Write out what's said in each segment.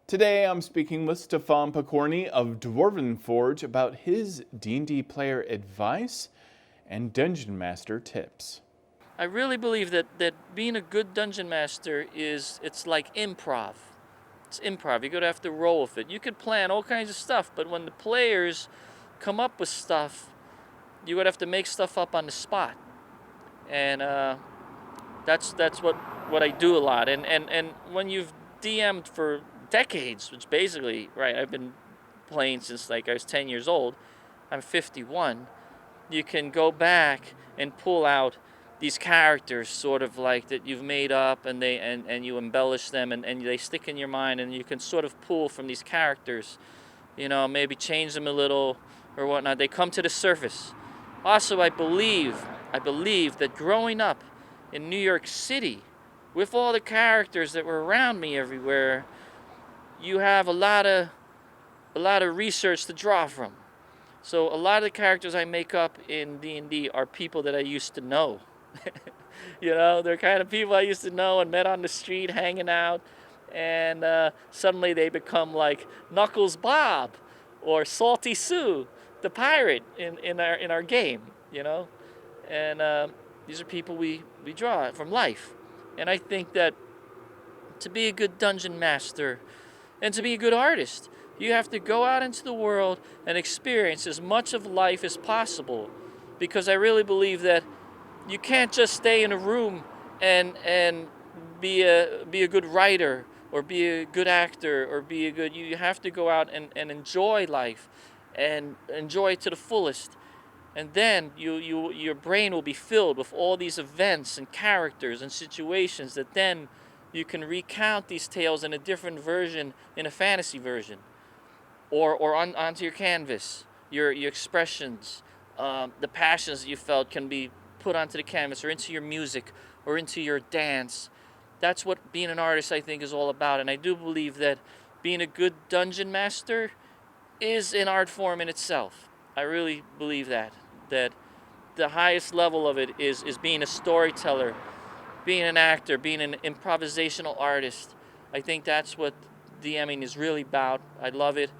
Today I'm speaking with Stefan Pokorny of Dwarven Forge about his D&D player advice and Dungeon Master tips. I really believe that being a good Dungeon Master it's like improv. It's improv. You're going to have to roll with it. You could plan all kinds of stuff, but when the players come up with stuff, you're going to have to make stuff up on the spot. And that's what I do a lot. And when you've DM'd for decades, which basically, right, I've been playing since like I was 10 years old. I'm 51. You can go back and pull out these characters sort of like that you've made up, and you embellish them, and they stick in your mind, and you can sort of pull from these characters, maybe change them a little or whatnot. They come to the surface. Also, I believe that growing up in New York City with all the characters that were around me everywhere, you have a lot of research to draw from. So a lot of the characters I make up in D&D are people that I used to know. They're kind of people I used to know and met on the street hanging out, and suddenly they become like Knuckles Bob or Salty Sue, the pirate in our game, And these are people we draw from life. And I think that to be a good dungeon master and to be a good artist, you have to go out into the world and experience as much of life as possible, because I really believe that you can't just stay in a room and be a good writer or be a good actor or you have to go out and enjoy life and enjoy it to the fullest. And then your brain will be filled with all these events and characters and situations that then you can recount these tales in a different version, in a fantasy version, or onto your canvas. Your expressions, the passions that you felt can be put onto the canvas or into your music or into your dance. That's what being an artist, I think, is all about. And I do believe that being a good dungeon master is an art form in itself. I really believe that the highest level of it is being a storyteller, being an actor, being an improvisational artist. I think that's what DMing is really about. I love it.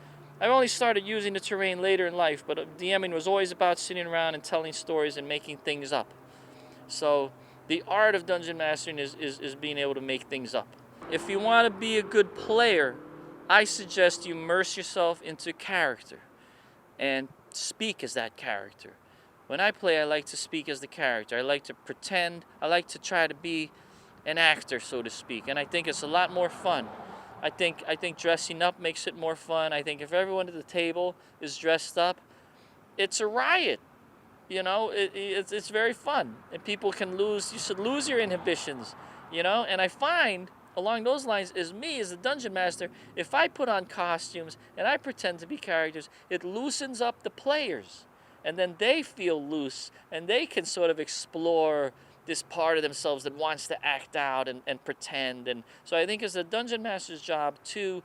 I only started using the terrain later in life, but DMing was always about sitting around and telling stories and making things up. So the art of dungeon mastering is being able to make things up. If you want to be a good player, I suggest you immerse yourself into character and speak as that character. When I play, I like to speak as the character. I like to pretend. I like to try to be an actor, so to speak. And I think it's a lot more fun. I think dressing up makes it more fun. I think if everyone at the table is dressed up, it's a riot. It's very fun. And people can you should lose your inhibitions, And I find, along those lines, as a dungeon master, if I put on costumes and I pretend to be characters, it loosens up the players. And then they feel loose, and they can sort of explore this part of themselves that wants to act out and pretend. And so I think it's a dungeon master's job to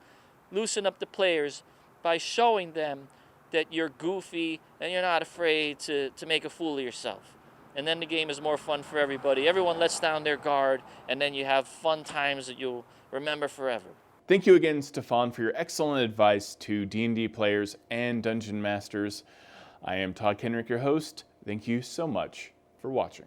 loosen up the players by showing them that you're goofy and you're not afraid to make a fool of yourself. And then the game is more fun for everybody. Everyone lets down their guard, and then you have fun times that you'll remember forever. Thank you again, Stefan, for your excellent advice to D&D players and dungeon masters. I am Todd Kenrick, your host. Thank you so much for watching.